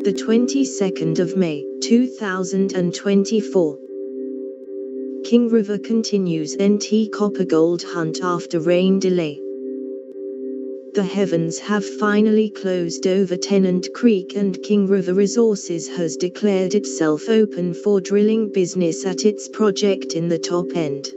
The 22nd of May, 2024. King River continues NT copper gold hunt after rain delay. The heavens have finally closed over Tennant Creek, and King River Resources has declared itself open for drilling business at its project in the top end.